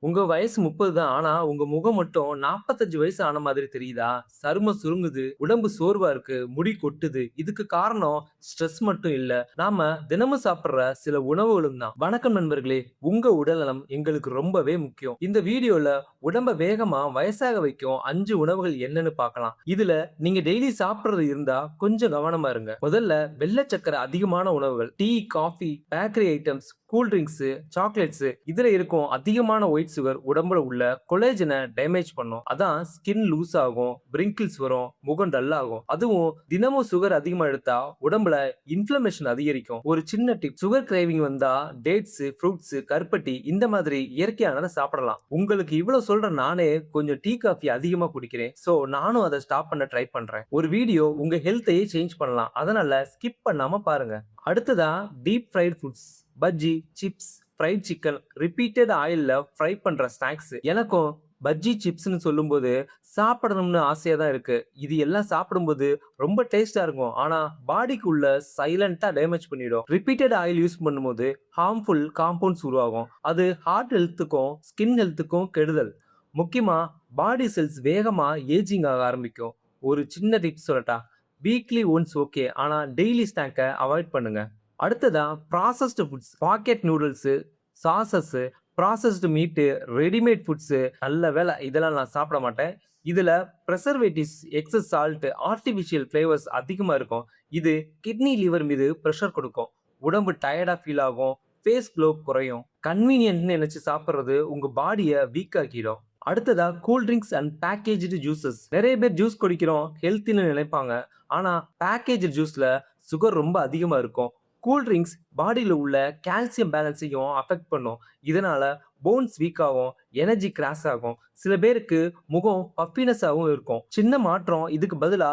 உங்க வயசு 30 தான். ஆனா, உங்க முகம் மட்டும் 45 வயசு ஆன மாதிரி தெரியுதா? சருமம் சுருங்குது, உடம்பு சோர்வா இருக்கு, முடி கொட்டுது. இதுக்கு காரணம் ஸ்ட்ரெஸ் மட்டும் இல்ல. நாம தினமும் சாப்பிடுற சில உணவுகளும் தான். வணக்கம் நண்பர்களே! உங்க உடல்நலம் எங்களுக்கு ரொம்பவே முக்கியம். இந்த வீடியோல உடம்ப வேகமா வயசாக வைக்கும் 5 உணவுகள் என்னன்னு பார்க்கலாம். இதுல நீங்க டெய்லி சாப்பிடுறது இருந்தா கொஞ்சம் கவனமா இருங்க. முதல்ல வெள்ளை சர்க்கரை அதிகமான உணவுகள். Tea, coffee, bakery items, cool drinks, chocolates இதுல இருக்கும் அதிகமான ஒயிட் சுகர் உடம்புல உள்ள கொலேஜனை டேமேஜ் பண்ணும். அதான் ஸ்கின் லூஸ் ஆகும், wrinkles வரும், முகம் டல் ஆகும். அதுவும் தினமும் சுகர் அதிகமா எடுத்தா உடம்புல இன்ஃப்ளமேஷன் அதிகரிக்கும். ஒரு சின்ன டிப், சுகர் கிரேவிங் வந்தா டேட்ஸ், ஃப்ரூட்ஸ், கருப்பட்டி இந்த மாதிரி இயற்கையானதை சாப்பிடலாம். உங்களுக்கு இவ்வளவு சொல்ற நானே கொஞ்சம் டீ காஃபி அதிகமா குடிக்கிறேன். சோ நானும் அதை ஸ்டாப் பண்ண ட்ரை பண்றேன். ஒரு வீடியோ உங்க ஹெல்த்தையே சேஞ்ச் பண்ணலாம். அதனால ஸ்கிப் பண்ணாம பாருங்க. அடுத்ததா deep fried foods, bajji, chips, fried chicken, repeated ஆயில்ல ஃப்ரை பண்ற ஸ்நாக்ஸ். எனக்கும் பஜ்ஜி சிப்ஸ்ன்னு சொல்லும்போது சாப்பிடணும்னு ஆசையா தான் இருக்கு. இது எல்லாம் சாப்பிடும்போது ரொம்ப டேஸ்டா இருக்கும். ஆனா பாடிக்குள்ள சைலண்டா டேமேஜ் பண்ணிடும். ரிப்பீட்டட் ஆயில் யூஸ் பண்ணும்போது ஹார்ம்ஃபுல் காம்பவுண்ட்ஸ் உருவாகும். அது ஹார்ட் ஹெல்த்துக்கும் ஸ்கின் ஹெல்த்துக்கும் கெடுதல். முக்கியமா பாடி செல்ஸ் வேகமா ஏஜிங் ஆக ஆரம்பிக்கும். ஒரு சின்ன டிப்ஸ் சொல்லட்டா? Weekly once okay. ஆனா டெய்லி ஸ்நாக்க அவாய்ட் பண்ணுங்க. அடுத்ததா processed foods, packet noodles, sauces, processed meat, readymade foods. நல்ல வேளை இதெல்லாம் நான் சாப்பிட மாட்டேன். இதுல preservatives, excess salt, artificial flavours அதிகமா இருக்கும். இது கிட்னி, லிவர் மீது பிரஷர் கொடுக்கும். உடம்பு டயர்டா ஃபீல் ஆகும். ஃபேஸ் க்ளோ குறையும். கன்வீனியன்ட்னு நினைச்சு சாப்பிடுறது உங்க பாடிய வீக் ஆக்கிடும். அடுத்ததா cool drinks and packaged juices. நிறைய பேர் ஜூஸ் குடிக்கிறோம் ஹெல்த்தின்னு நினைப்பாங்க. ஆனா பேக்கேஜ் ஜூஸ்ல சுகர் ரொம்ப அதிகமா இருக்கும். கூல் ட்ரிங்க்ஸ் பாடியில உள்ள கால்சியம் பேலன்ஸையும் அஃபெக்ட் பண்ணும். இதனால போன்ஸ் வீக் ஆகும், எனர்ஜி கிராஷ் ஆகும். சில பேருக்கு முகம் பஃபினஸாவும் இருக்கும். சின்ன மாற்றம், இதுக்கு பதிலா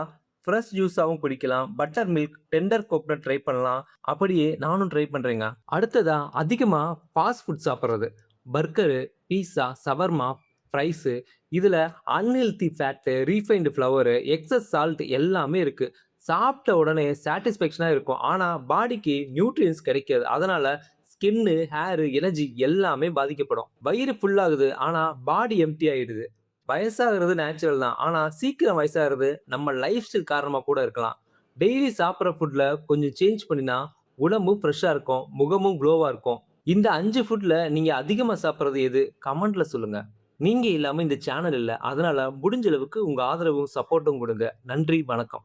ஃப்ரெஷ் ஜூஸாவும் குடிக்கலாம். Butter milk, tender coconut try பண்ணலாம். அப்படியே நானும் ட்ரை பண்றேங்க. அடுத்ததா அதிகமா ஃபாஸ்ட் ஃபுட் சாப்பிடுறது. பர்கரு, பீஸா, சவர்மா, ஃப்ரைஸ் இதுல unhealthy fat, refined flour, excess salt எல்லாமே இருக்கு. சாப்பிட்ட உடனே சாட்டிஸ்ஃபேக்ஷனா இருக்கும். ஆனா பாடிக்கு நியூட்ரியன்ஸ் கிடைக்காது. அதனால ஸ்கின்னு, ஹேர், எனர்ஜி எல்லாமே பாதிக்கப்படும். வயிறு ஃபுல் ஆகுது. ஆனா பாடி எம்ப்டி ஆயிடுது. வயசாகிறது நேச்சுரல் தான். ஆனா சீக்கிரம் வயசாகிறது நம்ம லைஃப் ஸ்டைல் காரணமா கூட இருக்கலாம். டெய்லி சாப்பிடுற ஃபுட்ல கொஞ்சம் சேஞ்ச் பண்ணினா உடம்பும் ஃப்ரெஷ்ஷா இருக்கும். முகமும் க்ளோவா இருக்கும். இந்த 5 ஃபுட்ல நீங்க அதிகமா சாப்பிடுறது எது? கமெண்ட்ல சொல்லுங்க. நீங்க இல்லாம இந்த சேனல் இல்ல. அதனால முடிஞ்ச அளவுக்கு உங்க ஆதரவும், சப்போர்ட்டும் குடுங்க. நன்றி, வணக்கம்.